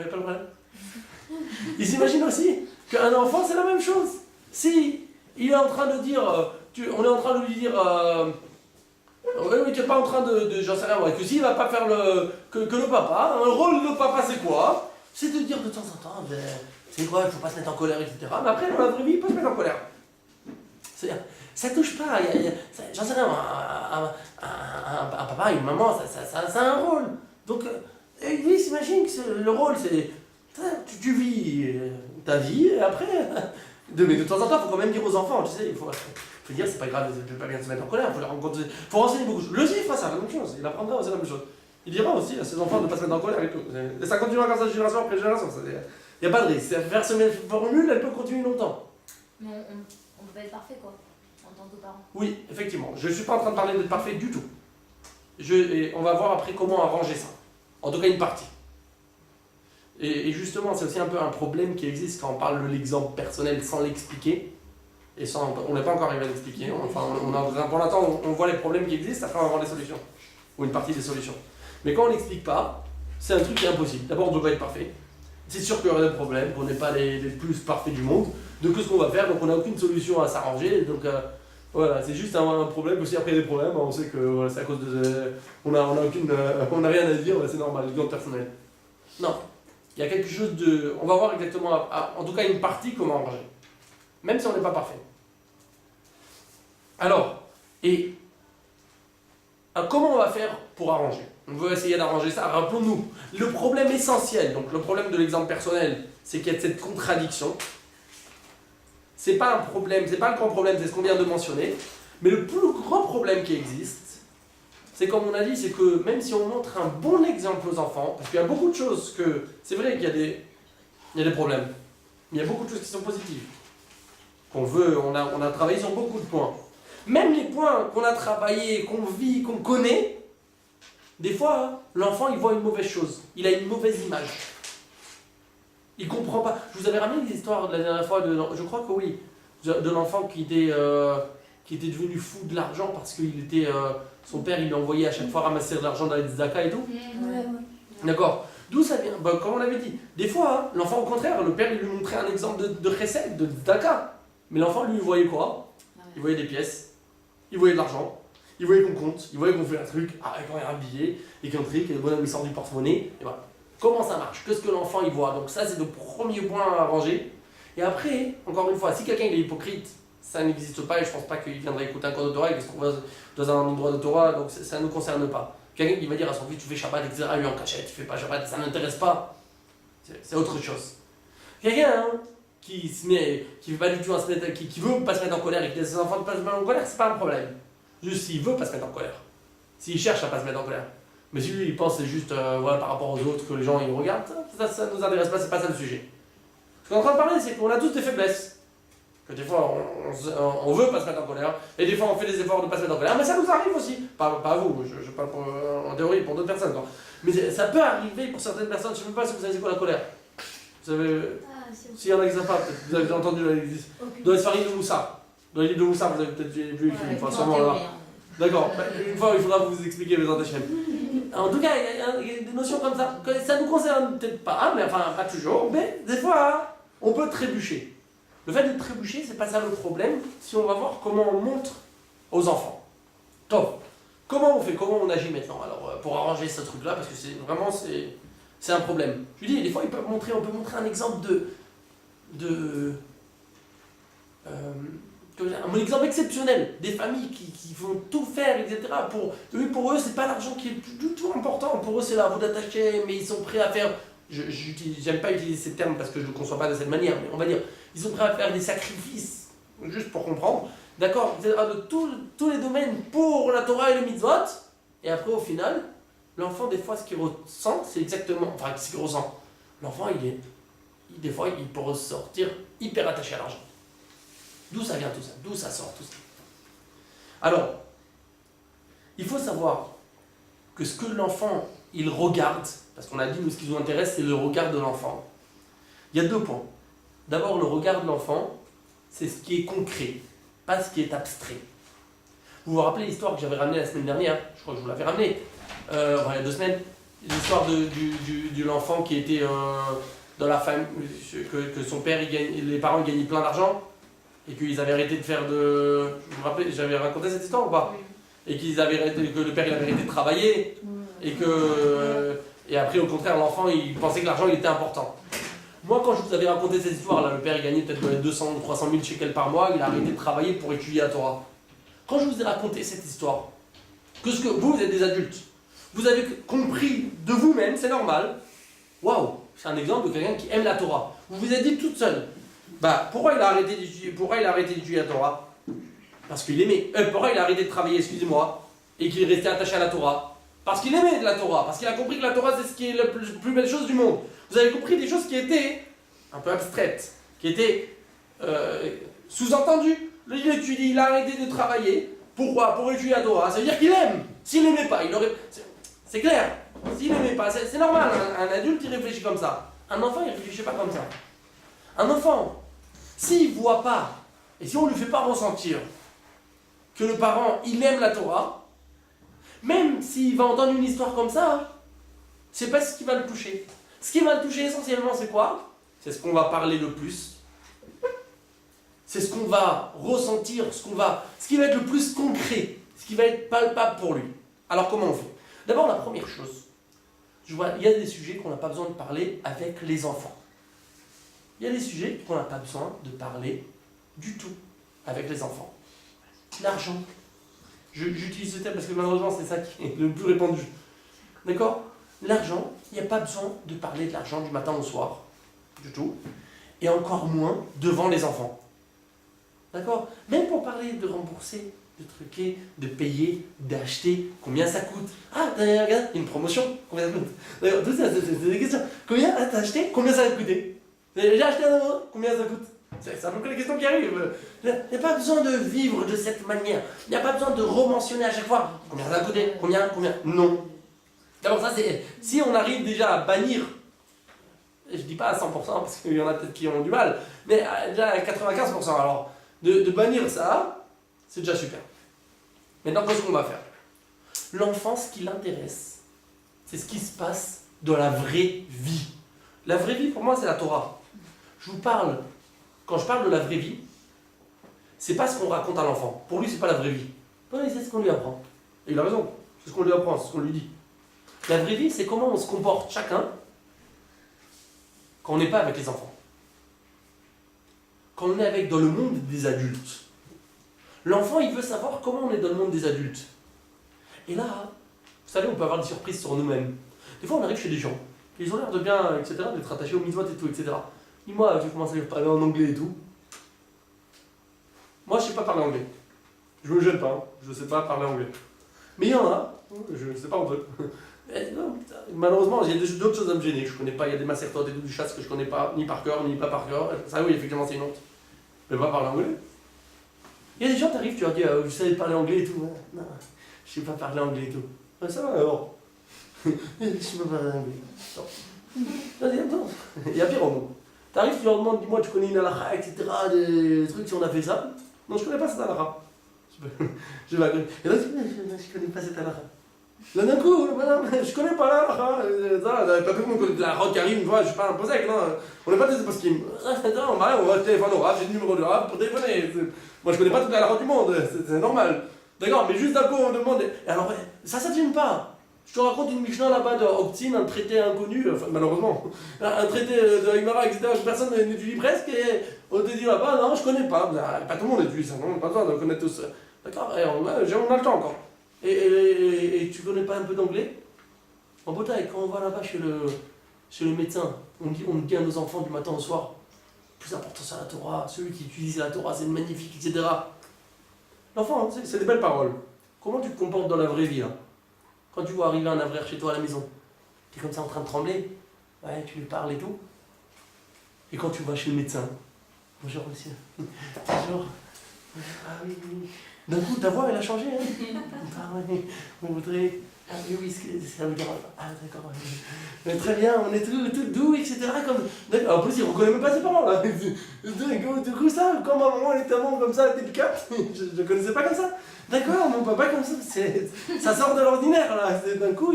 voyez pas le problème? Ils s'imaginent aussi qu'un enfant, c'est la même chose. Si il est en train de dire, on est en train de lui dire, oui, tu n'es pas en train j'en sais rien, ouais, que s'il va pas faire que le papa, un rôle de papa, c'est quoi? C'est de dire de temps en temps, ben, c'est quoi, il ne faut pas se mettre en colère, etc. Mais après, dans la vraie vie, il peut se mettre en colère. C'est-à-dire, ça touche pas, j'en sais rien, un papa, une maman, ça a un rôle. Donc, lui, il s'imagine que le rôle, c'est, tu vis ta vie, et après, mais de temps en temps, il faut quand même dire aux enfants, tu sais, il faut dire, c'est pas grave de pas bien se mettre en colère, il faut renseigner beaucoup de choses. Le juif fera ça, la même chose, il apprendra aussi la même chose. Il dira aussi à ses enfants de ne pas se mettre en colère et tout. Et ça continuera comme ça, génération après génération. Il n'y a pas de risque. Faire cette formule, elle peut continuer longtemps. Mais on peut pas être parfait, quoi, en tant que parent. Oui, effectivement. Je ne suis pas en train de parler d'être parfait du tout. Et on va voir après comment arranger ça. En tout cas, une partie. Et justement, c'est aussi un peu un problème qui existe quand on parle de l'exemple personnel sans l'expliquer. Et sans, on n'est pas encore arrivé à l'expliquer. Enfin, pour l'instant, on voit les problèmes qui existent, après on va voir les solutions. Ou une partie des solutions. Mais quand on n'explique pas, c'est un truc qui est impossible. D'abord, on ne doit pas être parfait. C'est sûr qu'il y aura des problèmes, qu'on n'est pas les plus parfaits du monde. Donc, qu'est-ce qu'on va faire? Donc, on n'a aucune solution à s'arranger. Donc, voilà, c'est juste un problème. Aussi, après des problèmes, on sait que voilà, c'est à cause de. On n'a rien à dire, c'est normal, l'exemple personnel. Non. Il y a quelque chose de. On va voir exactement, en tout cas, une partie comment arranger. Même si on n'est pas parfait. Alors, comment on va faire pour arranger? On veut essayer d'arranger ça. Rappelons-nous, le problème essentiel, donc le problème de l'exemple personnel, c'est qu'il y a cette contradiction. C'est pas un problème, c'est pas le grand problème, c'est ce qu'on vient de mentionner. Mais le plus grand problème qui existe, c'est comme on a dit, c'est que même si on montre un bon exemple aux enfants, parce qu'il y a beaucoup de choses que... C'est vrai qu'il y a des problèmes, mais il y a beaucoup de choses qui sont positives. Qu'on veut, on a travaillé sur beaucoup de points. Même les points qu'on a travaillé, qu'on vit, qu'on connaît, des fois, l'enfant, il voit une mauvaise chose. Il a une mauvaise image. Il ne comprend pas. Je vous avais ramené l'histoire de la dernière fois, je crois que oui, de l'enfant qui était devenu fou de l'argent parce que son père, il lui envoyait à chaque fois ramasser de l'argent dans les tzedaka et tout. Ouais. D'accord. D'où ça vient? Comme on l'avait dit. Des fois, l'enfant, au contraire, le père, il lui montrait un exemple de chesed, de tzedaka. Mais l'enfant, lui, il voyait quoi? Il voyait des pièces. Il voyait de l'argent. Il voyait qu'on compte, il voyait qu'on fait un truc, quand il y a un billet, et qu'un truc, et le bonhomme il sort du porte-monnaie, et voilà. Comment ça marche? Qu'est-ce que l'enfant il voit? Donc ça c'est le premier point à arranger. Et après, encore une fois, si quelqu'un il est hypocrite, ça n'existe pas, et je pense pas qu'il viendrait écouter un cours de Torah, et qu'il se trouve dans un endroit de Torah, donc ça ne nous concerne pas. Quelqu'un qui va dire à son fils, tu fais Shabbat, etc., lui en cachette, tu fais pas Shabbat, ça n'intéresse pas. C'est autre chose. Quelqu'un qui veut pas du tout qui veut pas se mettre en colère, et qui dit à ses enfants de pas se mettre en colère, c'est pas un problème. Juste s'il veut pas se mettre en colère. S'il cherche à pas se mettre en colère. Mais si lui il pense c'est juste voilà, par rapport aux autres que les gens ils regardent, ça ne nous intéresse pas, c'est pas ça le sujet. Ce qu'on est en train de parler, c'est qu'on a tous des faiblesses. Que des fois on veut pas se mettre en colère, et des fois on fait des efforts de pas se mettre en colère, mais ça nous arrive aussi. Pas à vous, je parle en théorie pour d'autres personnes. Quoi. Mais ça peut arriver pour certaines personnes, je ne sais pas si vous savez c'est quoi la colère. Vous savez. S'il y en a qui savent pas, peut-être vous avez entendu dans les farines de Moussa. Dans les livres de Moussa, vous avez peut-être vu une fois, sûrement là. D'accord, une fois il faudra vous expliquer les Antachem. En tout cas, il y a des notions comme ça, que ça ne nous concerne peut-être pas, mais enfin pas toujours, mais des fois, on peut trébucher. Le fait de trébucher, c'est pas ça le problème, si on va voir comment on montre aux enfants. Top. Comment on fait, comment on agit maintenant, alors, pour arranger ce truc-là, parce que c'est un problème. Je lui dis, des fois, on peut montrer un exemple un exemple exceptionnel, des familles qui vont tout faire, etc. Pour eux, c'est pas l'argent qui est du tout important. Pour eux, c'est la roue d'attacher, mais ils sont prêts à faire. J'aime pas utiliser ces termes parce que je ne le conçois pas de cette manière, mais on va dire, ils sont prêts à faire des sacrifices, juste pour comprendre, d'accord, de tous les domaines pour la Torah et le mitzvot, et après, au final, l'enfant, des fois, ce qu'il ressent, c'est exactement. Enfin, ce qu'il ressent. L'enfant, des fois, il peut ressortir hyper attaché à l'argent. D'où ça vient tout ça? D'où ça sort tout ça? Alors, il faut savoir que ce que l'enfant, il regarde, parce qu'on a dit, nous, ce qui nous intéresse, c'est le regard de l'enfant. Il y a 2 points. D'abord, le regard de l'enfant, c'est ce qui est concret, pas ce qui est abstrait. Vous vous rappelez l'histoire que j'avais ramenée la semaine dernière? Je crois que je vous l'avais ramenée, il y a 2 semaines. l'histoire de l'enfant qui était dans la famille, que son père, les parents gagnaient plein d'argent et qu'ils avaient arrêté de faire de... Je me rappelle, j'avais raconté cette histoire ou pas? Et que le père il avait arrêté de travailler et que... Et après, au contraire, l'enfant, il pensait que l'argent il était important. Moi, quand je vous avais raconté cette histoire-là, le père il gagnait peut-être 200 ou 300 000 shekels par mois, il a arrêté de travailler pour étudier la Torah. Quand je vous ai raconté cette histoire, que vous êtes des adultes, vous avez compris de vous-même, c'est normal. Waouh, c'est un exemple de quelqu'un qui aime la Torah. Vous vous êtes dit toute seule, pourquoi il a arrêté d'étudier la Torah? Parce qu'il aimait. Pourquoi il a arrêté de travailler, excusez-moi, et qu'il est resté attaché à la Torah? Parce qu'il aimait de la Torah, parce qu'il a compris que la Torah c'est ce qui est la plus belle chose du monde. Vous avez compris des choses qui étaient un peu abstraites, qui étaient sous-entendues. Il étudie, il a arrêté de travailler. Pourquoi? Pour étudier la Torah. Ça veut dire qu'il aime. S'il n'aimait pas, il aurait... C'est clair. S'il n'aimait pas, c'est normal. Un adulte, il réfléchit comme ça. Un enfant, il ne réfléchit pas comme ça. Un enfant, s'il ne voit pas, et si on ne lui fait pas ressentir que le parent, il aime la Torah, même s'il va entendre une histoire comme ça, c'est pas ce qui va le toucher. Ce qui va le toucher essentiellement, c'est quoi? C'est ce qu'on va parler le plus. C'est ce qu'on va ressentir, ce qui va être le plus concret, ce qui va être palpable pour lui. Alors comment on fait? D'abord, la première chose, il y a des sujets qu'on n'a pas besoin de parler avec les enfants. Il y a des sujets qu'on n'a pas besoin de parler du tout avec les enfants. L'argent. J'utilise ce terme parce que malheureusement c'est ça qui est le plus répandu. D'accord? L'argent, il n'y a pas besoin de parler de l'argent du matin au soir, du tout, et encore moins devant les enfants. D'accord? Même pour parler de rembourser, de truquer, de payer, d'acheter, combien ça coûte? Ah, regarde, il y a une promotion, combien ça coûte? D'accord, tout ça, c'est des questions. Combien t'as acheté? Combien ça va coûter? J'ai acheté un euro, combien ça coûte? C'est à peu près les questions qui arrivent. Il n'y a pas besoin de vivre de cette manière. Il n'y a pas besoin de rementionner à chaque fois. Combien ça va coûter? Combien? Non. D'abord, ça c'est... Si on arrive déjà à bannir, je dis pas à 100% parce qu'il y en a peut-être qui ont du mal, mais déjà à 95%, alors... De bannir ça, c'est déjà super. Maintenant, qu'est-ce qu'on va faire? L'enfant, ce qui l'intéresse, c'est ce qui se passe dans la vraie vie. La vraie vie, pour moi, c'est la Torah. Je vous parle, quand je parle de la vraie vie, c'est pas ce qu'on raconte à l'enfant. Pour lui, c'est pas la vraie vie. Oui, c'est ce qu'on lui apprend. Et il a raison, c'est ce qu'on lui apprend, c'est ce qu'on lui dit. La vraie vie, c'est comment on se comporte chacun quand on n'est pas avec les enfants. Quand on est dans le monde des adultes. L'enfant, il veut savoir comment on est dans le monde des adultes. Et là, vous savez, on peut avoir des surprises sur nous-mêmes. Des fois, on arrive chez des gens, ils ont l'air de bien, etc., d'être attachés aux mitzvot et tout, etc. Et moi, j'ai commencé à parler en anglais et tout. Moi, je ne sais pas parler anglais. Je me gêne pas, hein. Je ne sais pas parler anglais. Mais il y en a, je ne sais pas entre eux. Malheureusement, il y a d'autres choses à me gêner. Je connais pas, il y a des macertotes et tout du chasse que je connais pas, ni par cœur, ni pas par cœur. Ça, oui, effectivement, c'est une honte. Mais pas parler anglais. Il y a des gens, t'arrives, tu leur dis, vous savez parler anglais et tout. Non, je sais pas parler anglais et tout. Ça va alors. Je sais pas parler anglais. Vas-y, attends. Il y a pire au monde. T'arrives, tu leur demandes, dis-moi, tu connais une halakha, etc., des trucs, si on a fait ça. Non, je connais pas cette halakha. Je vais et là, je connais pas cette halakha. Là d'un coup, madame, je connais pas la halakha. Pas tout le monde connaît la halakha qui arrive une fois, je suis pas un posek, non. On n'est pas des poskim. On va téléphoner au rab, j'ai le numéro du rab pour téléphoner. Moi je connais pas toute la halakha du monde, c'est normal. D'accord, mais juste d'un coup on demande. Et alors, ça ne gêne pas. Je te raconte une Mishnah là-bas de Oktin, un traité inconnu, enfin malheureusement, un traité de Himara, etc., que personne n'étudie presque, et on te dit là-bas, non, je connais pas. Pas tout le monde étudie ça, non, pas besoin de connaître tous. D'accord, on a le temps encore. Et tu connais pas un peu d'anglais? En Bretagne, quand on va là-bas chez le médecin, on dit à nos enfants du matin au soir, le plus important c'est la Torah, celui qui utilise la Torah c'est magnifique, etc. L'enfant, c'est des belles paroles. Comment tu te comportes dans la vraie vie hein? Quand tu vois arriver un avraire chez toi à la maison, tu es comme ça en train de trembler, ouais, tu lui parles et tout. Et quand tu vas chez le médecin, bonjour monsieur, bonjour, ah oui, oui. D'un coup, ta voix, elle a changé. Hein. Ah oui, on voudrait... Ah oui, ça veut dire... Ah d'accord. Mais très bien, on est tout doux, etc. En plus, il ne reconnaît même pas ses parents, là. Du coup, ça, quand ma maman, elle est tellement comme ça, délicate, je ne connaissais pas comme ça. D'accord, mon papa, comme ça, ça sort de l'ordinaire, là. D'un coup,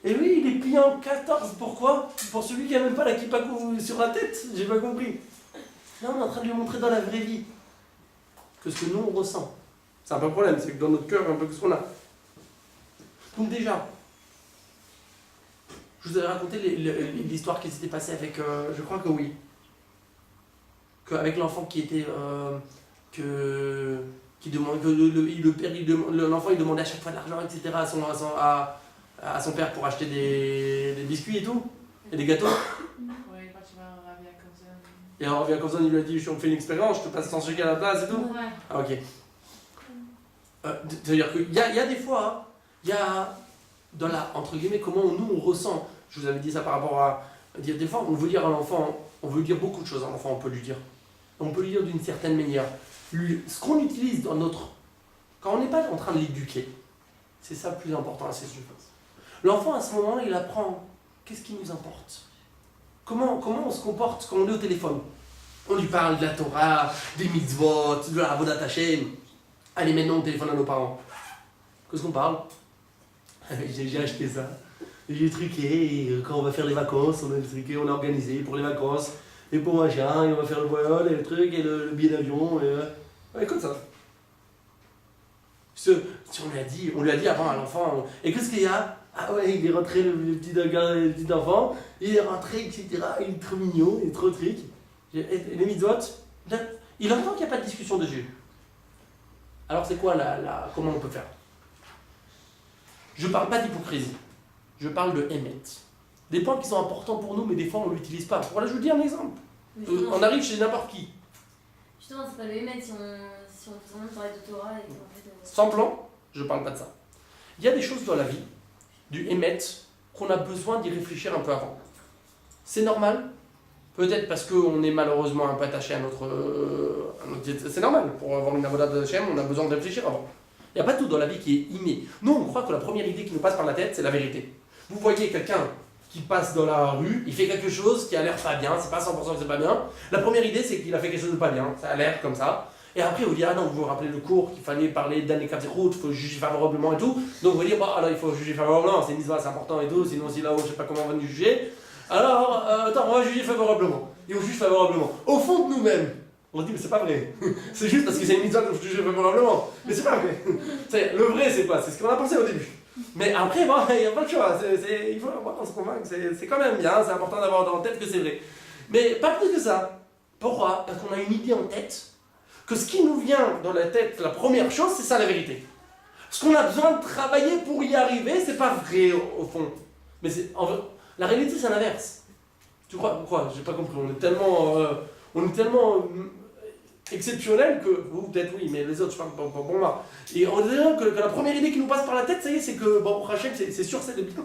Et lui, il est plié en 14. Pourquoi? Pour celui qui a même pas la kippa sur la tête. J'ai pas compris. Là, on est en train de lui montrer dans la vraie vie que ce que nous, on ressent. C'est un peu le problème, c'est que dans notre cœur, un peu que ce qu'on a. Donc déjà, je vous avais raconté l'histoire qui s'était passée avec, je crois que oui, avec l'enfant qui était, qui demande, que le père, l'enfant il demandait à chaque fois de l'argent, etc. à son père pour acheter des biscuits et tout, et des gâteaux. Oui, quand tu vas Rabbi Akozan. Et alors Rabbi Akozan, il lui a dit, on fait une expérience, je te passe 100 shekels à la place et tout. Ouais. Ah ok. C'est-à-dire qu'il y a des fois, hein, il y a dans la, entre guillemets, comment nous on ressent. Je vous avais dit ça par rapport à dire des fois, on veut dire à l'enfant, on veut dire beaucoup de choses à l'enfant, on peut lui dire. On peut lui dire d'une certaine manière. Ce qu'on utilise dans notre... Quand on n'est pas en train de l'éduquer, c'est ça le plus important à ses yeux. L'enfant à ce moment-là, il apprend qu'est-ce qui nous importe. Comment on se comporte quand on est au téléphone. On lui parle de la Torah, des mitzvot, de la Avodat Hashem. Allez, maintenant on téléphone à nos parents. Qu'est-ce qu'on parle? J'ai acheté ça. J'ai truqué, et quand on va faire les vacances, on a truqué, on a organisé pour les vacances, et pour machin, et on va faire le voyage, et le truc, et le billet d'avion, et... Ouais, comme ça. Si on lui a dit avant à l'enfant, et qu'est-ce qu'il y a? Ah ouais, il est rentré, le petit enfant, il est rentré, etc., il est trop mignon, il est trop truc. Et les mitzvot, il entend qu'il n'y a pas de discussion dessus. Alors c'est quoi comment on peut faire? Je ne parle pas d'hypocrisie, je parle de émet. Des points qui sont importants pour nous, mais des fois on ne l'utilise pas. Voilà, je vous dis un exemple. On arrive chez n'importe qui. Justement, c'est pas le émet si on vraiment parler de Torah et qu'en fait... Sans plan, je ne parle pas de ça. Il y a des choses dans la vie, du émet, qu'on a besoin d'y réfléchir un peu avant. C'est normal. Peut-être parce qu'on est malheureusement un peu attaché à notre c'est normal, pour avoir une avodat de Hashem, on a besoin de réfléchir avant. Il n'y a pas tout dans la vie qui est inné. Nous, on croit que la première idée qui nous passe par la tête, c'est la vérité. Vous voyez quelqu'un qui passe dans la rue, il fait quelque chose qui a l'air pas bien, c'est pas 100% que c'est pas bien. La première idée, c'est qu'il a fait quelque chose de pas bien, ça a l'air comme ça. Et après, vous dites, ah non, vous vous rappelez le cours qu'il fallait parler d'année route, il faut juger favorablement et tout. Donc vous dites, bah alors il faut juger favorablement, c'est une histoire, c'est important et tout, sinon si là-haut, je sais pas comment on va nous juger. Alors, attends, on va juger favorablement. Et on juge favorablement. Au fond de nous-mêmes, on dit, mais c'est pas vrai. C'est juste parce que c'est une histoire de juger favorablement. Mais c'est pas vrai. Le vrai, c'est quoi? C'est ce qu'on a pensé au début. Mais après, bon, il n'y a pas de choix. Il faut se convaincre. C'est quand même bien, c'est important d'avoir en tête que c'est vrai. Mais pas plus que ça. Pourquoi? Parce qu'on a une idée en tête que ce qui nous vient dans la tête, la première chose, c'est ça la vérité. Ce qu'on a besoin de travailler pour y arriver, c'est pas vrai au fond. Mais la réalité, c'est l'inverse. Tu crois? Pourquoi? J'ai pas compris. On est tellement exceptionnel que. Vous, peut-être oui, mais les autres, je parle pas pour moi. Et on dirait que la première idée qui nous passe par la tête, ça y est, c'est que, bon, pour Hachem, c'est sûr, c'est bien.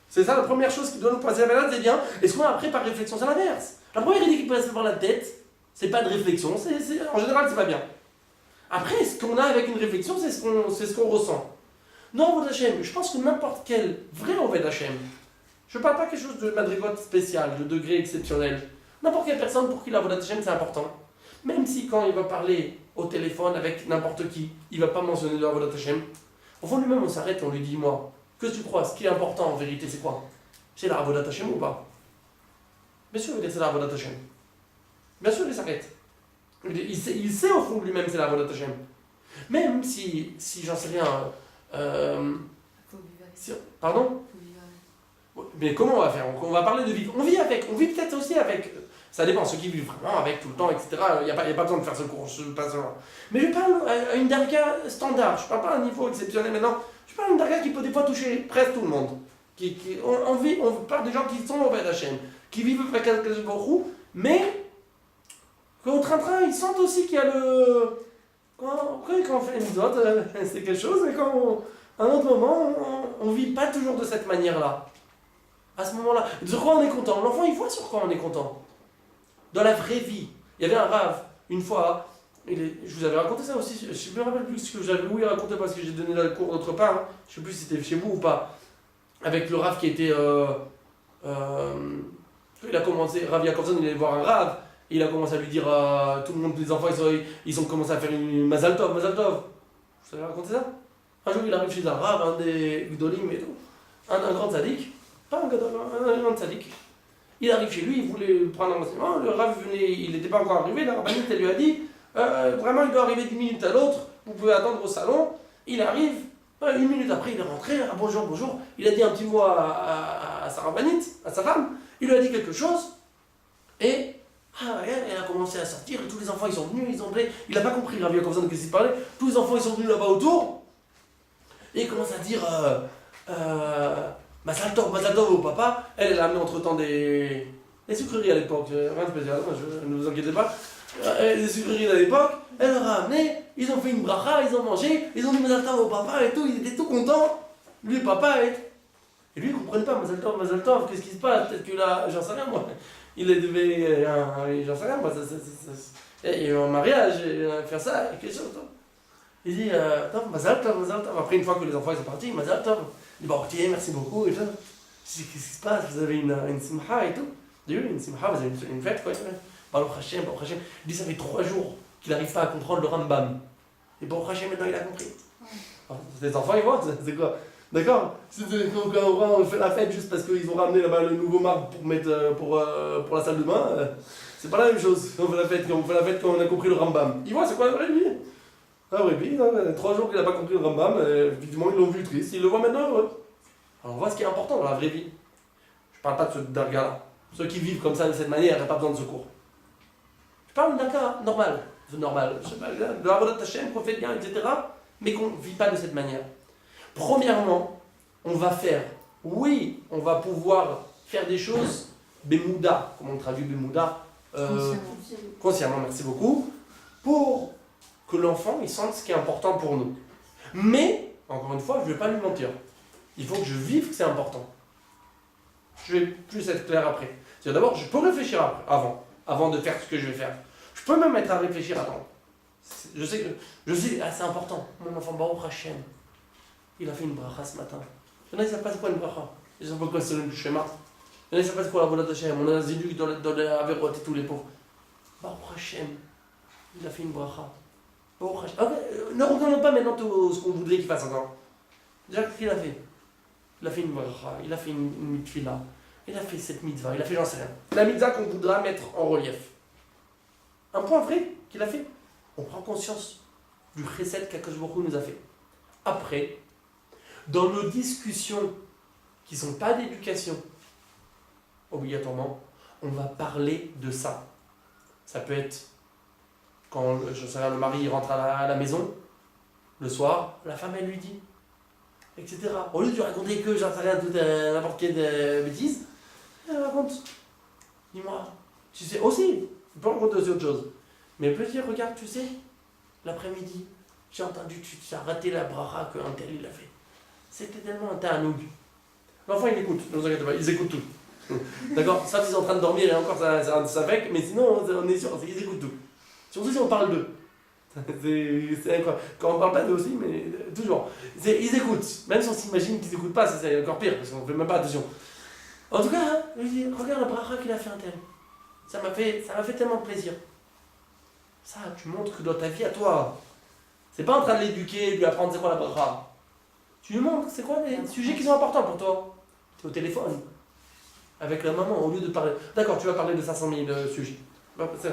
C'est ça la première chose qui doit nous passer par la tête, c'est bien. Et ce qu'on a après par réflexion, c'est l'inverse. La première idée qui passe par la tête, c'est pas de réflexion, en général, c'est pas bien. Après, ce qu'on a avec une réflexion, c'est ce qu'on ressent. Non, Avodat Hashem, je pense que n'importe quel vrai Avodat Hashem, je ne parle pas quelque chose de madrigote spécial, de degré exceptionnel. N'importe quelle personne pour qui l'Avodat Hashem c'est important. Même si quand il va parler au téléphone avec n'importe qui, il ne va pas mentionner l'Avodat Hashem. Au fond lui-même on s'arrête et on lui dit, moi, que tu crois? Ce qui est important en vérité c'est quoi? C'est l'Avodat Hashem ou pas? Bien sûr il dit c'est l'Avodat Hashem. Bien sûr il s'arrête. Il sait au fond de lui-même c'est l'Avodat Hashem. Même si j'en sais rien... pardon? Mais comment on va faire? On va parler de vivre. On vit avec, on vit peut-être aussi avec. Ça dépend, ceux qui vivent vraiment avec tout le temps, etc. Il n'y a pas besoin de faire ce cours. Mais je parle à une darga standard, je ne parle pas à un niveau exceptionnel maintenant. Je parle à une darga qui peut des fois toucher presque tout le monde. On parle des gens qui sont au Hachem, qui vivent avec un Baruch, mais qu'au train-train, ils sentent aussi qu'il y a le. Quand on fait une autre, c'est quelque chose, mais à un autre moment, on ne vit pas toujours de cette manière-là. À ce moment-là, sur quoi on est content? L'enfant, il voit sur quoi on est content. Dans la vraie vie, il y avait un rave, une fois, je vous avais raconté ça aussi, je ne me rappelle plus ce que j'avais voulu raconter parce que j'ai donné le cours d'autre part, hein. Je ne sais plus si c'était chez vous ou pas, avec le rave qui était... il a commencé, Rav Yakovson, il allait voir un rave, et il a commencé à lui dire à tout le monde, les enfants, ils ont commencé à faire une Mazal Tov. Vous avez raconté ça? Un jour, il arrive chez un rave, un des Gdolim et tout. un grand tzaddik, pas un gadol, un grand tzaddik. Il arrive chez lui, il voulait prendre un renseignement, le Rav venait, il n'était pas encore arrivé, la rabbinite elle lui a dit vraiment il doit arriver 10 minutes à l'autre, vous pouvez attendre au salon. Il arrive, 1 minute après il est rentré, ah, bonjour, bonjour, il a dit un petit mot à sa rabbinite, à sa femme, il lui a dit quelque chose, et elle a commencé à sortir, et tous les enfants ils sont venus, ils ont entré, il n'a pas compris Rav Yaakov Zan de qu'est-ce qu'il parlait, tous les enfants ils sont venus là-bas autour, et il commence à dire Mazal Tov au papa, elle a amené entre-temps des sucreries à l'époque, rien de spécial, ne vous inquiétez pas, des sucreries à l'époque, elle leur a amené, ils ont fait une bracha, ils ont mangé, ils ont dit Mazal Tov au papa et tout, ils étaient tout contents, lui papa, et lui il ne comprenait pas Mazal Tov, qu'est-ce qui se passe, peut-être que là, j'en sais rien moi, il devait, j'en sais rien moi, il y a eu un mariage, faire ça, quelque chose, il dit Mazal Tov, après une fois que les enfants ils sont partis, Mazal Tov. Il dit, bon, ok, merci beaucoup, et tout. Je dis, qu'est-ce qui se passe? Vous avez une simcha et tout? Je dis, oui, une simcha, vous avez une fête, quoi. Baruch Hashem, Baruch Hashem. Il dit, ça fait 3 jours qu'il n'arrive pas à comprendre le Rambam. Et Baruch Hashem, maintenant, il a compris. Les enfants, ils voient, c'est quoi? D'accord? Quand on fait la fête juste parce qu'ils ont ramené là-bas le nouveau marbre pour mettre pour la salle de bain, c'est pas la même chose. On fait la fête quand on a compris le Rambam. Ils voient, c'est quoi la vraie vie? Ah oui, puis 3 jours qu'il n'a pas compris le Rambam, effectivement ils l'ont vu triste, ils le voient maintenant heureux. Alors on voit ce qui est important dans la vraie vie. Je parle pas de ceux d'un gars-là. Ceux qui vivent comme ça de cette manière, ils n'ont pas besoin de secours. Je parle d'un cas normal. Je sais pas, de la Avodat Hashem, qu'on fait bien, etc. Mais qu'on ne vit pas de cette manière. Premièrement, on va faire, oui, on va pouvoir faire des choses, Bemouda, comment on traduit Bemouda consciemment, merci beaucoup, pour que l'enfant il sente ce qui est important pour nous. Mais, encore une fois, je ne vais pas lui mentir. Il faut que je vive que c'est important. Je vais plus être clair après. C'est-à-dire d'abord, je peux réfléchir avant de faire ce que je vais faire. Je peux même être à réfléchir avant. Je sais, c'est important. Mon enfant, Baruch Hashem, il a fait une bracha ce matin. Il y en a qui ne savent pas c'est quoi une bracha. Ils ne savent pas quoi c'est le schéma. Il y en a qui ne savent pas c'est quoi la Avodat Hashem. On a des élus dans les Averot et tous les pauvres. Baruch Hashem, il a fait une bracha. Ne regardons pas maintenant tout ce qu'on voudrait qu'il fasse encore. Déjà, qu'est-ce qu'il a fait? Il a fait une bracha, il a fait une mitzvah, il a fait cette mitzvah, il a fait j'en sais rien. La mitzvah qu'on voudra mettre en relief. Un point vrai qu'il a fait. On prend conscience du chesed qu'Akadosh Baruch Hu nous a fait. Après, dans nos discussions qui ne sont pas d'éducation, obligatoirement, on va parler de ça. Ça peut être quand le mari rentre à la maison, le soir, la femme elle lui dit, etc. Au lieu de lui raconter que j'en sais rien, n'importe quelle bêtise, elle raconte. Dis-moi, tu sais aussi, tu peux raconter aussi autre chose. Mais elle peut dire, regarde, tu sais, l'après-midi, j'ai entendu, tu as raté la bracha qu'un tel il a fait. C'était tellement un ta'anoug. L'enfant il écoute, ne vous inquiétez pas, ils écoutent tout. D'accord? Sauf s'ils sont en train de dormir et encore ça fait, mais sinon on est sûr, ils écoutent tout. Surtout si on parle d'eux. C'est incroyable. Quand on parle pas d'eux aussi, mais toujours. Ils écoutent. Même si on s'imagine qu'ils n'écoutent pas, c'est encore pire, parce qu'on ne fait même pas attention. En tout cas, hein, je dis, regarde la bracha qu'il a fait un tel. Ça m'a fait tellement plaisir. Ça, tu montres que dans ta vie à toi, c'est pas en train de l'éduquer, de lui apprendre c'est quoi la bracha. Tu lui montres c'est quoi les sujets qui sont importants pour toi. Tu es au téléphone avec la maman au lieu de parler. D'accord, tu vas parler de 500 000 sujets.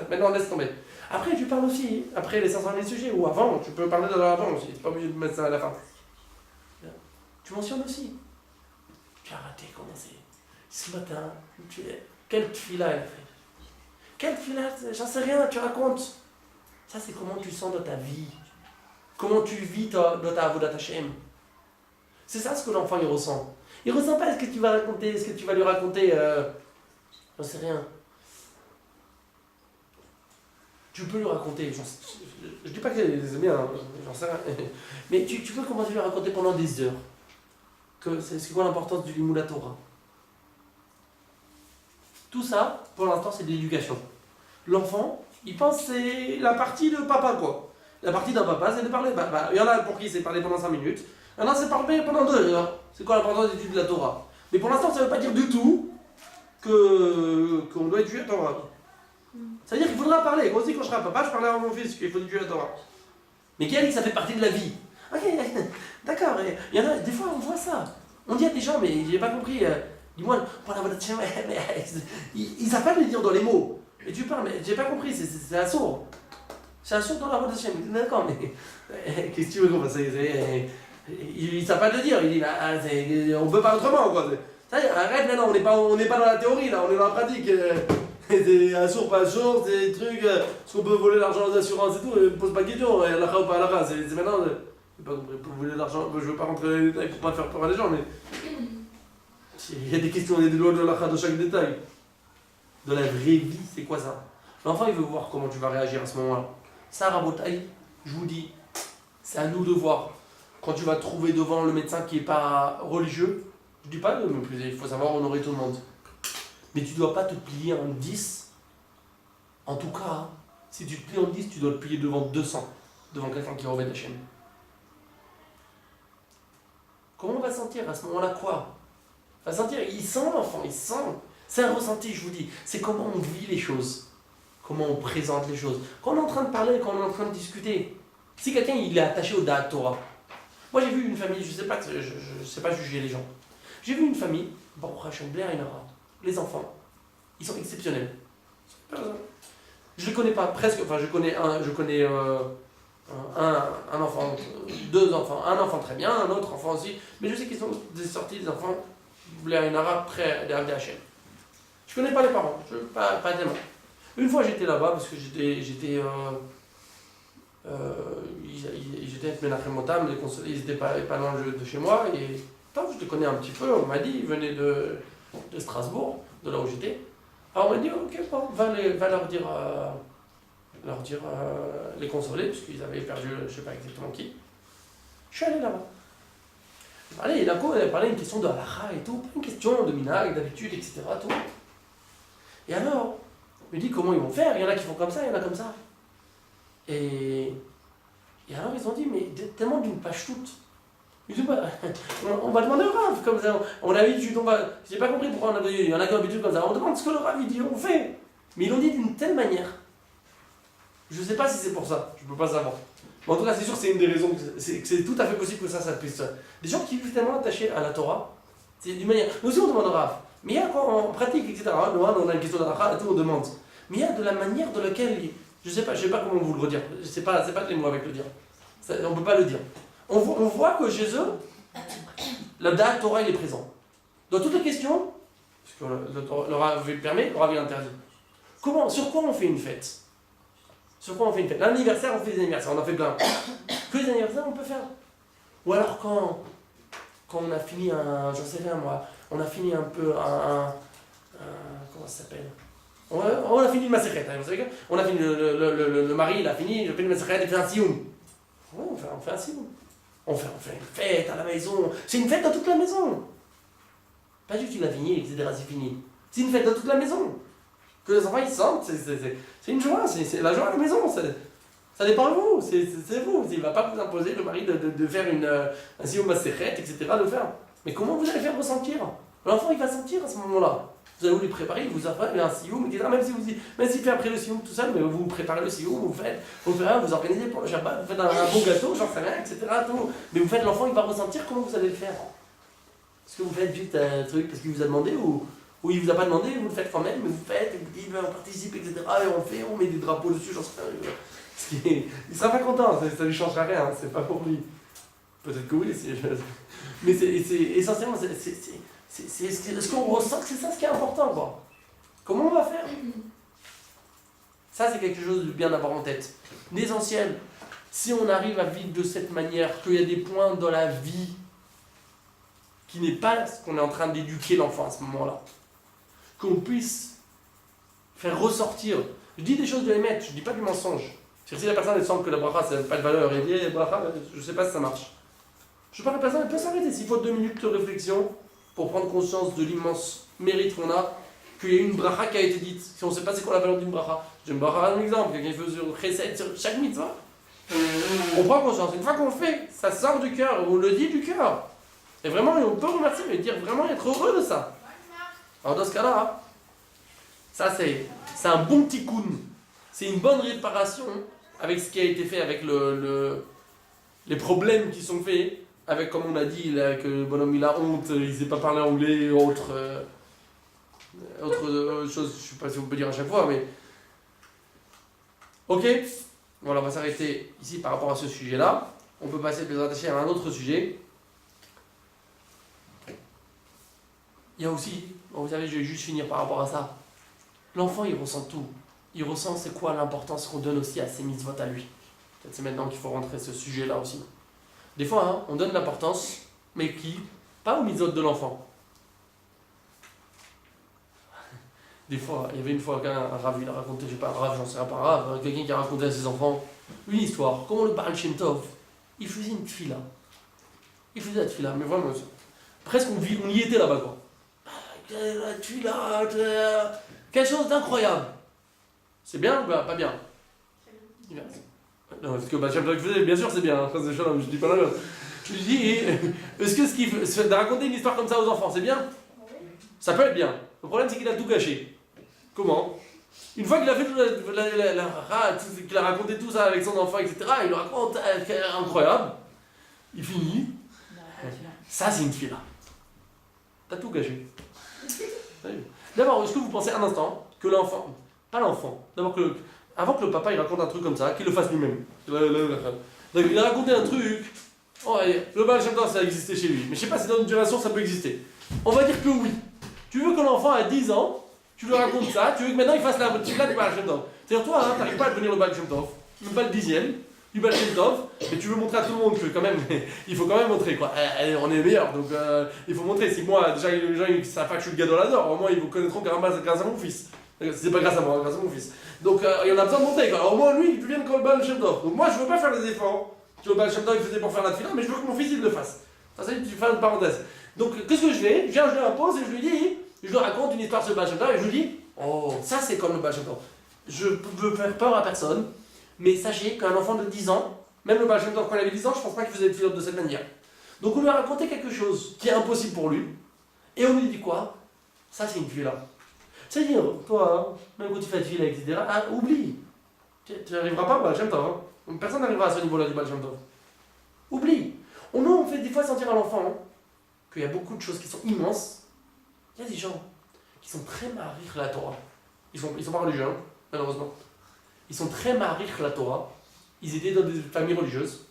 Maintenant, laisse tomber. Après, tu parles aussi, après les 500 000 sujets, ou avant, tu peux parler de l'avant aussi, c'est pas obligé de mettre ça à la fin. Tu mentionnes aussi. Tu as raté, comment c'est? Ce matin, quelle tfila elle a fait? Quelle tfila? J'en sais rien, tu racontes. Ça, c'est comment tu sens dans ta vie. Comment tu vis dans ta Avodat Hashem. C'est ça ce que l'enfant il ressent. Il ressent pas ce que tu vas raconter, ce que tu vas lui raconter. J'en sais rien. Tu peux lui raconter, je dis pas que c'est bien, j'en sais rien, mais tu peux commencer à lui raconter pendant des heures que c'est quoi l'importance du Limud Torah. Tout ça, pour l'instant, c'est de l'éducation. L'enfant, il pense que c'est la partie de papa, quoi. La partie d'un papa, c'est de parler. Il y en a pour qui c'est parler pendant 5 minutes, il y en a c'est parler pendant 2 heures. C'est quoi l'importance d'étudier la Torah? Mais pour l'instant, ça ne veut pas dire du tout qu'on doit étudier la Torah. C'est-à-dire qu'il faudra parler. Moi aussi, quand je serai papa, je parlerai à mon fils qu'il faut étudier la Torah. Mais qui a dit que ça fait partie de la vie? Ok, d'accord. Il y en a, des fois, on voit ça. On dit à des gens, mais j'ai pas compris, dis-moi, ils savent pas le dire dans les mots. Et tu parles, mais j'ai pas compris, c'est un sourd. C'est un sourd dans la voix de Hachem. D'accord, mais qu'est-ce que tu veux qu'on fasse? Il savent pas le dire, il dit, on peut pas autrement, quoi. Ça y est, arrête maintenant, on n'est pas dans la théorie, là, on est dans la pratique. C'est un sourd, pas un sourd, c'est des trucs, est-ce qu'on peut voler l'argent aux assurances et tout, ne pose pas de question, l'akha ou pas l'akha, c'est maintenant, j'ai pas compris, pour voler l'argent, je veux pas rentrer dans les détails pour pas faire peur à les gens, mais il y a des questions, il y a des lois de l'akha de chaque détail. De la vraie vie, c'est quoi ça? L'enfant, il veut voir comment tu vas réagir à ce moment-là. Ça, Rabotaï, je vous dis, c'est à nous de voir. Quand tu vas te trouver devant le médecin qui n'est pas religieux, je dis pas de mépriser, il faut savoir honorer tout le monde. Mais tu ne dois pas te plier en 10. En tout cas, hein, si tu te plies en 10, tu dois te plier devant 200, devant quelqu'un qui revêt la chaîne. Comment on va sentir à ce moment-là quoi? On va sentir, il sent l'enfant, il sent. C'est un ressenti, je vous dis. C'est comment on vit les choses. Comment on présente les choses. Quand on est en train de parler, quand on est en train de discuter. Si quelqu'un il est attaché au Da'at Torah. Moi j'ai vu une famille, je sais pas juger les gens. J'ai vu une famille, Baruch Hashem, Blair et Nara. Les enfants, ils sont exceptionnels. Je les connais pas, presque, enfin je connais un enfant, deux enfants, un enfant très bien, un autre enfant aussi. Mais je sais qu'ils sont sortis des enfants, Blair et Nara, très DHL. Je connais pas les parents, pas tellement. Une fois j'étais là-bas parce que j'étais avec Menachem Motam, ils étaient pas loin de chez moi et je les connais un petit peu, on m'a dit, ils venaient de Strasbourg, de là où j'étais. Alors on m'a dit, ok, bon, va leur dire les consoler, puisqu'ils avaient perdu, je sais pas exactement qui. Je suis allé là-bas. Allez, d'un coup, on avait parlé d'une question de halakha et tout, pas une question de minag, d'habitude, etc. Tout. Et alors, je me dis comment ils vont faire, il y en a qui font comme ça, il y en a comme ça. Et alors ils ont dit, mais tellement d'une page toute. Ils disent, on va demander au Rav, comme ça, on a l'habitude, j'ai pas compris pourquoi il y en a qui ont l'habitude comme ça, on demande ce que le Rav il dit, on fait. Mais ils l'ont dit d'une telle manière. Je sais pas si c'est pour ça, je peux pas savoir. Mais en tout cas, c'est sûr que c'est une des raisons, que c'est tout à fait possible que ça puisse. Des gens qui vivent tellement attachés à la Torah, c'est d'une manière. Nous aussi on demande au Rav. Mais il y a quoi en pratique, etc. Nous, on a une question d'Alakha et tout, on demande. Mais il y a de la manière de laquelle, je sais pas comment vous le redire, c'est pas les mots avec le dire. On ne peut pas le dire. On voit que chez eux, le Da'at Torah il est présent. Dans toutes les questions, parce que le Rav le permet, le Rav il interdit. Sur quoi on fait une fête? Sur quoi on fait une fête? L'anniversaire, on fait des anniversaires, on en fait plein. Que des anniversaires, on peut faire. Ou alors quand on a fini j'en sais rien moi, on a fini un peu comment ça s'appelle? On a fini le Masechet, vous savez quoi? On a fini, le mari, il a fini, le Masechet, il fait un sioum. Ouais, on fait un sioum. On fait une fête à la maison. C'est une fête dans toute la maison. Pas juste une avenue, etc. C'est fini. C'est une fête dans toute la maison. Que les enfants ils sentent, c'est une joie, c'est la joie à la maison. Ça dépend de vous, c'est vous. Il ne va pas vous imposer, le mari, de faire un sioum Masechet, etc. de faire. Mais comment vous allez faire ressentir? L'enfant il va sentir à ce moment-là. Vous allez vous les préparer, vous offrez un sioum, etc. Même s'il fait après le sioum tout seul, mais vous préparez le sioum, vous organisez pour le Shabbat, vous faites un bon gâteau, j'en sais rien, etc. Tout. Mais vous faites, l'enfant il va ressentir, comment vous allez le faire? Est-ce que vous faites juste un truc parce qu'il vous a demandé ou il vous a pas demandé, vous le faites quand même, mais vous faites, vous dites, on participe, etc. Et on met des drapeaux dessus, j'en sais rien. Il sera pas content, ça lui changera rien, c'est pas pour lui. Peut-être que oui, mais c'est essentiellement, est-ce qu'on ressent que c'est ça ce qui est important, quoi? Comment on va faire? Ça, c'est quelque chose de bien à avoir en tête. L'essentiel, si on arrive à vivre de cette manière, qu'il y a des points dans la vie qui n'est pas ce qu'on est en train d'éduquer l'enfant à ce moment-là, qu'on puisse faire ressortir. Je dis des choses de l'émettre, je dis pas du mensonge. C'est-à-dire si la personne elle sent que la bracha ça n'a pas de valeur, et dit bracha, je sais pas si ça marche. Je parle à la personne, elle peut s'arrêter s'il faut 2 minutes de réflexion pour prendre conscience de l'immense mérite qu'on a, qu'il y a une bracha qui a été dite. Si on ne sait pas c'est quoi la valeur d'une bracha, j'ai une bracha un exemple, quelqu'un fait sur chesed sur chaque mitzvah. On prend conscience. Une fois qu'on le fait, ça sort du cœur, on le dit du cœur. Et vraiment, on peut remercier et dire vraiment être heureux de ça. Alors dans ce cas-là, ça c'est un bon tikkun. C'est une bonne réparation avec ce qui a été fait, avec les problèmes qui sont faits avec, comme on a dit, là, que le bonhomme il a honte, il sait pas parler anglais, autre chose, je sais pas si on peut dire à chaque fois, mais... Ok, voilà, on va s'arrêter ici par rapport à ce sujet-là. On peut passer plus attaché à un autre sujet. Il y a aussi, vous savez, je vais juste finir par rapport à ça. L'enfant, il ressent tout. Il ressent c'est quoi l'importance qu'on donne aussi à ses mitzvot à lui. Peut-être c'est maintenant qu'il faut rentrer ce sujet-là aussi. Des fois, hein, on donne l'importance, mais qui? Pas aux mitzvot de l'enfant. Des fois, il y avait une fois un rav, il a raconté, je sais pas, un rav, j'en sais pas, un rav, quelqu'un qui a raconté à ses enfants une histoire. Comment le Baal Shem Tov, il faisait une tefila. Il faisait la tefila, mais vraiment, presque on y était là-bas, quoi. La tefila, quelque chose d'incroyable. C'est bien ou pas bien? Non, parce que Baal Shem Tov faisait, bien sûr c'est bien, hein, je dis pas la même. Je dis, est-ce que de raconter une histoire comme ça aux enfants, c'est bien? Ça peut être bien. Le problème, c'est qu'il a tout gâché. Comment? Une fois qu'il a fait qu'il a raconté tout ça avec son enfant, etc., il le raconte, incroyable. Il finit. Ça, c'est une fille-là. T'as tout gâché. D'abord, est-ce que vous pensez un instant que l'enfant, pas l'enfant, d'abord avant que le papa il raconte un truc comme ça, qu'il le fasse lui-même. Donc, il a raconté un truc. Oh, allez, le Baal Shem Tov, ça existait chez lui. Mais je sais pas si dans une génération ça peut exister. On va dire que oui. Tu veux que l'enfant a 10 ans, tu lui racontes ça, tu veux que maintenant il fasse la tefila du Baal Shem Tov. C'est-à-dire toi, hein, t'arrives pas à devenir le Baal Shem Tov, même pas le 10e, du Baal Shem Tov, et tu veux montrer à tout le monde que quand même, il faut quand même montrer quoi. On est les meilleurs, donc il faut montrer. Si moi, déjà les gens ils savent pas que je suis le gars d'Olador, au moins ils vous connaîtront grâce à mon fils. C'est pas grâce à moi, grâce à mon fils. Donc il y en a besoin de montrer quoi. Alors, au moins lui, il devient comme le Baal Shem Tov. Donc moi je veux pas faire les efforts que le Baal Shem Tov il faisait pour faire la tefila, mais je veux que mon fils il le fasse. Ça c'est tu fais une parenthèse. Donc qu'est-ce que je fais? Je viens, je lui impose et je lui dis. Je lui raconte une histoire sur le Baal Shem Tov et je lui dis oh, ça c'est comme le Baal Shem Tov. Je veux faire peur à personne, mais sachez qu'un enfant de 10 ans, même le Baal Shem Tov quand il avait 10 ans, je pense pas qu'il faisait le philosophe de cette manière. Donc on lui a raconté quelque chose qui est impossible pour lui, et on lui dit quoi? Ça c'est une fille là. C'est-à-dire, toi, hein, même quand tu fais la fille, etc., oublie. Tu n'arriveras pas au Baal Shem Tov. Hein. Personne n'arrivera à ce niveau-là du Baal Shem Tov. Oublie. On fait des fois sentir à l'enfant hein, qu'il y a beaucoup de choses qui sont immenses. Il y a des gens qui sont très marich la Torah. Ils sont pas religieux, hein, malheureusement. Ils sont très marich la Torah. Ils étaient dans des familles religieuses.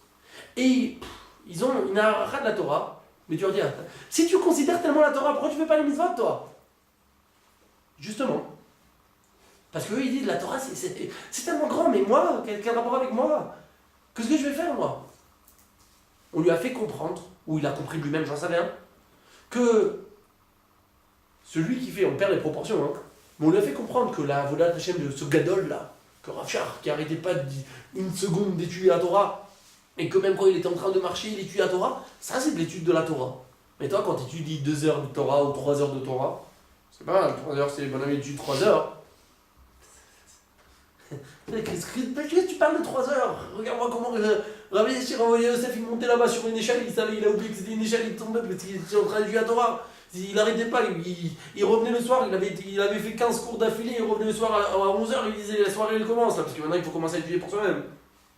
Et ils ont une aracha de la Torah. Mais tu leur dis, si tu considères tellement la Torah, pourquoi tu fais pas les mitzvot, toi? Justement. Parce qu'eux, ils disent, la Torah, c'est tellement grand, mais moi, quel rapport avec moi? Qu'est-ce que je vais faire, moi? On lui a fait comprendre, ou il a compris lui-même, j'en sais rien, que celui qui fait, on perd les proportions, hein, mais on lui a fait comprendre que la Avodat Hashem de ce gadol là, que Rav Shach, qui arrêtait pas une seconde d'étudier la Torah, et que même quand il était en train de marcher, il étudiait la Torah, ça c'est de l'étude de la Torah. Mais toi, quand tu étudies 2 heures de Torah ou 3 heures de Torah, c'est pas mal, 3 heures, c'est mon ami étude 3 heures. Qu'est-ce que tu parles de 3 heures? Regarde-moi comment Rabbi Yosef il montait là-bas sur une échelle, il a oublié que c'était une échelle, il tombait parce qu'il était en train de jouer à Torah. Il n'arrêtait pas, il revenait le soir, il avait fait 15 cours d'affilée, il revenait le soir à 11h, il disait la soirée elle commence, là, parce que maintenant il faut commencer à étudier pour soi-même.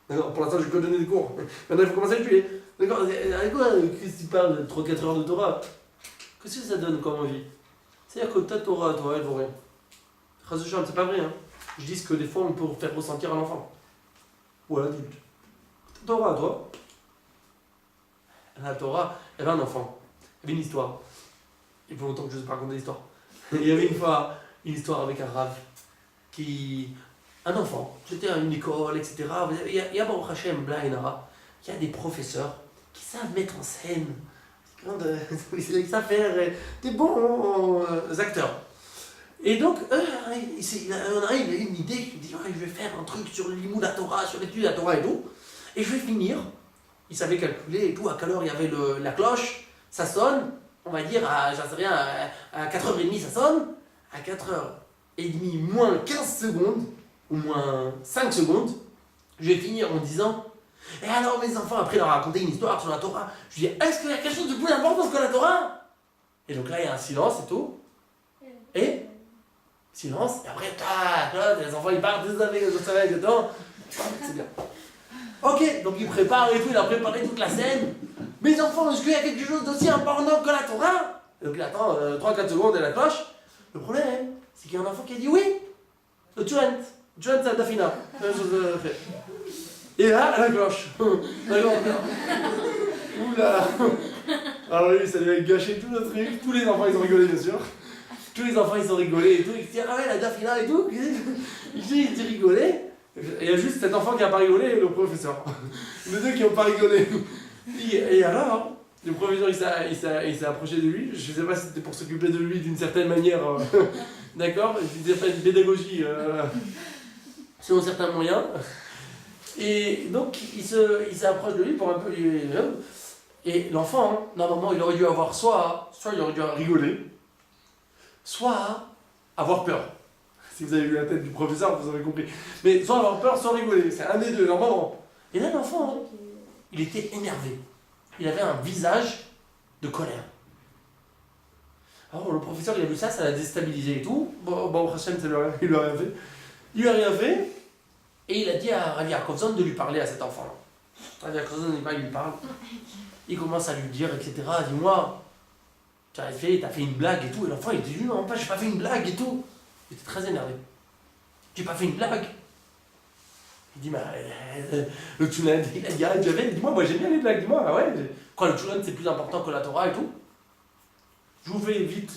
D'accord, pour l'instant je peux donner des cours, maintenant il faut commencer à étudier. D'accord, avec quoi qu'est-ce que tu parles de 3-4 heures de Torah? Qu'est-ce que ça donne comme envie? C'est-à-dire que ta Torah, toi, elle vaut rien. C'est pas vrai, hein. Je dis ce que des fois on peut faire ressentir à l'enfant. Ou à l'adulte. Ta Torah, toi. La Torah, il y avait un enfant, il y avait une histoire. Il faut longtemps que je ne sais pas raconter l'histoire. Il y avait une fois une histoire avec un rav un enfant, j'étais à une école, etc. Il y a Baruch Hashem, là, il y a des professeurs qui savent mettre en scène, ils savent faire des bons acteurs. Et donc, il a une idée, il dit je vais faire un truc sur le limou de la Torah, sur l'étude de la Torah et tout, et je vais finir. Il savait calculer et tout, à quelle heure il y avait la cloche, ça sonne. On va dire, j'en sais rien, à 4h30 ça sonne, à 4h30 moins 15 secondes, ou moins 5 secondes, je vais finir en disant et alors mes enfants, après leur raconter une histoire sur la Torah, je dis est-ce qu'il y a quelque chose de plus important que la Torah? Et donc là il y a un silence et tout, et silence, et après, les enfants ils partent, ils savaient dedans, c'est bien. Ok, donc il prépare et tout, il a préparé toute la scène. Mes enfants, est-ce qu'il y a quelque chose d'aussi important que la Torah? Donc il attend 3-4 secondes et la cloche. Le problème, c'est qu'il y a un enfant qui a dit oui. Le Tchouant, c'est la Dafina. Et là, la cloche. La grande. Oula. Alors lui, ça lui a gâché tout le truc. Tous les enfants, ils ont rigolé, bien sûr. Tous les enfants, ils ont rigolé et tout. Ils se disent, ah ouais, la Dafina et tout. Ils rigolé. Il y a juste cet enfant qui n'a pas rigolé et le professeur. Les deux qui n'ont pas rigolé. Et alors, le professeur, il s'est approché de lui. Je ne sais pas si c'était pour s'occuper de lui d'une certaine manière. D'accord? Il a fait une pédagogie selon certains moyens. Et donc, il s'approche de lui pour un peu lui... Et l'enfant, hein, normalement, il aurait dû avoir soit il aurait dû rigoler, soit avoir peur. Si vous avez vu la tête du professeur, vous avez compris. Mais soit avoir peur, soit rigoler. C'est un des deux, normalement. Et là, l'enfant, hein, il était énervé. Il avait un visage de colère. Alors, le professeur, il a vu ça, ça l'a déstabilisé et tout. Bon, Hachem, il lui a rien fait. Il lui a rien fait. Et il a dit à Ravi Yakovson de lui parler à cet enfant-là. Ravi Yakovson, il lui parle. Il commence à lui dire, etc. Dis-moi, t'as fait une blague et tout. Et l'enfant, il dit, non, pas, j'ai pas fait une blague et tout. Il était très énervé. J'ai pas fait une blague. Il dit, le Tchoulant, il a dit, dis-moi, moi j'aime bien les blagues, dis-moi, ah ouais. Quoi, le Tchoulant, c'est plus important que la Torah et tout. Je vous fais vite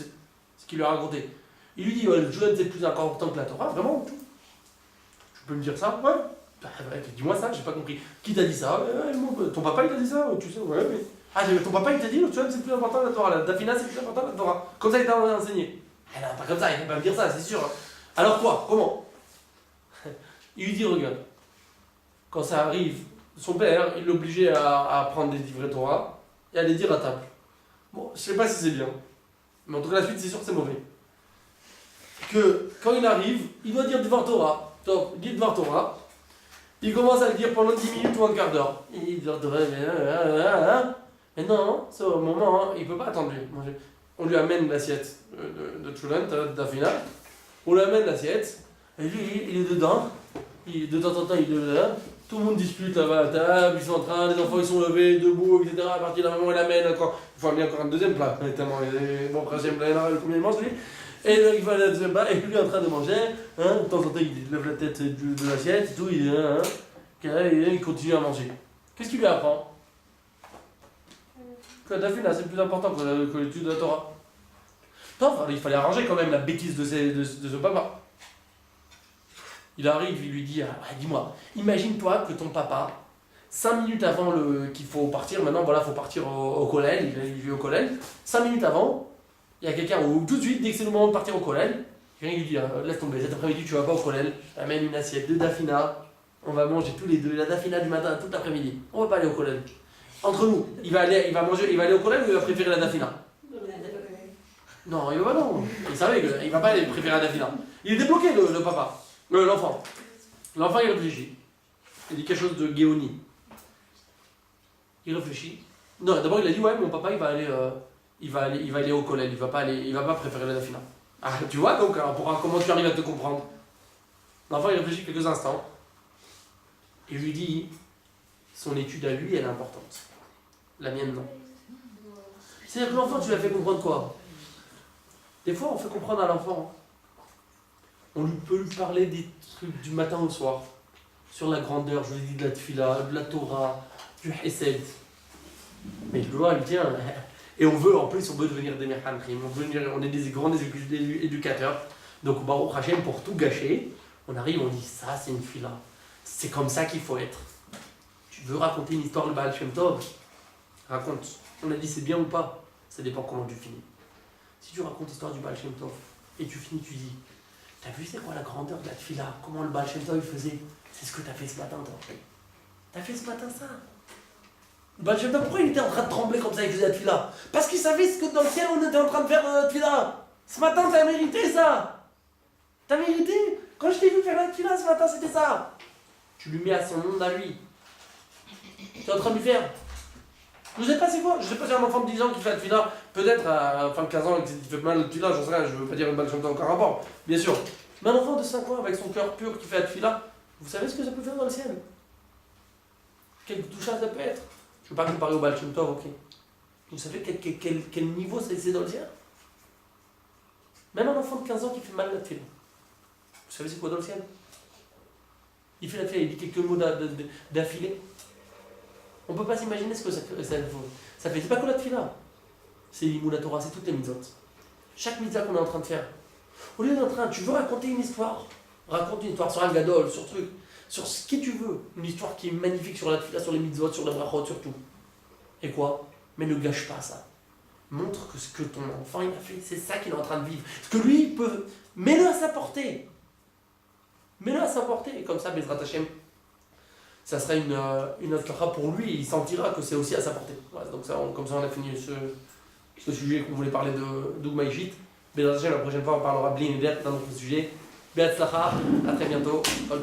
ce qu'il lui a raconté. Il lui dit, ouais, le Tchoulant, c'est plus important que la Torah, vraiment. Tu peux me dire ça? Ouais. Dis-moi ça, j'ai pas compris. Qui t'a dit ça? Ton papa, il t'a dit ça? Tu sais, ouais, mais... Ah, ton papa, il t'a dit, le Tchoulant, c'est plus important que la Torah, la Dafina, c'est plus important que la Torah. Comme ça, il t'a enseigné. Ah non, pas comme ça, il ne va pas me dire ça, c'est sûr. Alors quoi? Comment? Il lui dit, regarde, quand ça arrive, son père, il l'obligeait à prendre des livrets Torah et à les dire à table. Bon, je sais pas si c'est bien, mais en tout cas, la suite, c'est sûr que c'est mauvais. Que quand il arrive, il doit dire devant Torah. Donc, il dit devant Torah, il commence à le dire pendant 10 minutes ou un quart d'heure. Il dit devant Torah, mais non, c'est au moment, hein, il ne peut pas attendre lui. On lui amène l'assiette de Tchoulant, d'Afina, on lui amène l'assiette, et lui, il est dedans, de temps en temps, il est là, tout le monde dispute là-bas à la table, ils sont en train, les enfants ils sont levés, debout, etc. À partir de la maman, il amène encore, il faut amener encore un deuxième plat, tellement bon, troisième plat, combien il mange lui. Et il va aller au deuxième plat, et lui est en train de manger, hein, de temps en temps, il lève la tête de l'assiette, et tout, il continue à manger. Qu'est-ce qu'il lui apprend? Que la Dafina, c'est plus important que l'étude de la Torah. Non, il fallait arranger quand même la bêtise de ce papa. Il arrive, il lui dit, dis-moi, imagine-toi que ton papa, 5 minutes avant qu'il faut partir, maintenant voilà, il faut partir au collège, il vit au collège, 5 minutes avant, il y a quelqu'un, ou tout de suite, dès que c'est le moment de partir au collège, quelqu'un lui dit, laisse tomber, cet après-midi tu vas pas au collège, amène une assiette de Dafina, on va manger tous les deux, la Dafina du matin, toute l'après-midi, on va pas aller au collège. Entre nous, il va aller au collège ou il va préférer la Dafina? Non, il va pas, non. Il savait qu'il va pas aller préférer la Dafina. Il est débloqué, le papa. L'enfant. L'enfant, il réfléchit. Il dit quelque chose de Géonie. Il réfléchit. Non, d'abord, il a dit, ouais, mon papa, il va aller au collège. Il va pas préférer la Dafina. Ah, tu vois, donc, alors, comment tu arrives à te comprendre? L'enfant, il réfléchit quelques instants. Et lui dit, son étude à lui, elle est importante. La mienne, non. C'est-à-dire que l'enfant, tu lui as fait comprendre quoi? Des fois, on fait comprendre à l'enfant. On peut lui parler des trucs du matin au soir. Sur la grandeur, je lui dis de la tfila, de la Torah, du Hesed. Mais je dois lui dire. Et on veut devenir des Mechanchim. On est des grands éducateurs. Donc, Baruch Hashem, pour tout gâcher, on arrive, on dit ça, c'est une tfila. C'est comme ça qu'il faut être. Tu veux raconter une histoire de Baal Shem Tov? Raconte. On a dit c'est bien ou pas? Ça dépend comment tu finis. Si tu racontes l'histoire du Baal Shem Tov et tu finis, tu dis t'as vu c'est quoi la grandeur de la tfila? Comment le Baal Shem Tov il faisait? C'est ce que t'as fait ce matin, toi. T'as fait ce matin ça? Le Baal Shem Tov, pourquoi il était en train de trembler comme ça? Il faisait la tfila? Parce qu'il savait ce que dans le ciel on était en train de faire la tfila. Ce matin t'as mérité ça. T'as mérité. Quand je t'ai vu faire la tfila ce matin, c'était ça. Tu lui mets à son monde à lui. Tu es en train de lui faire. Je sais pas c'est quoi, je sais pas si un enfant de 10 ans qui fait la tfila, peut-être à fin de 15 ans et qui fait mal la tfila, j'en sais rien, je veux pas dire une balle chante encore rapport, bien sûr. Mais un enfant de 5 ans avec son cœur pur qui fait la tfila, vous savez ce que ça peut faire dans le ciel? Quelle touche ça peut être? Je ne veux pas comparer au Baal Shem Tov, ok. Vous savez quel niveau c'est dans le ciel? Même un enfant de 15 ans qui fait mal la tefila. Vous savez c'est quoi dans le ciel? Il fait la tefila, il dit quelques mots d'affilée. On ne peut pas s'imaginer ce que ça fait. C'est pas que la tefila. C'est l'imouna Torah, c'est toutes les mitzvot. Chaque mitzvah qu'on est en train de faire. Au lieu tu veux raconter une histoire. Raconte une histoire sur un gadol, sur truc, sur ce que tu veux. Une histoire qui est magnifique sur la tefila, sur les mitzvot, sur la brachot, sur tout. Et quoi? Mais ne gâche pas ça. Montre que ce que ton enfant il a fait, c'est ça qu'il est en train de vivre. Ce que lui peut. Mets-le à sa portée. Mets-le à sa portée. Et comme ça, Bezrat Hashem, ça sera une atzlacha pour lui. Il sentira que c'est aussi à sa portée. Voilà, donc comme ça, on a fini ce sujet qu'on voulait parler de Dougma Ishit. Bezrat Hashem, la prochaine fois, on parlera Blin et d'un autre sujet. Be'atzlacha, à très bientôt. All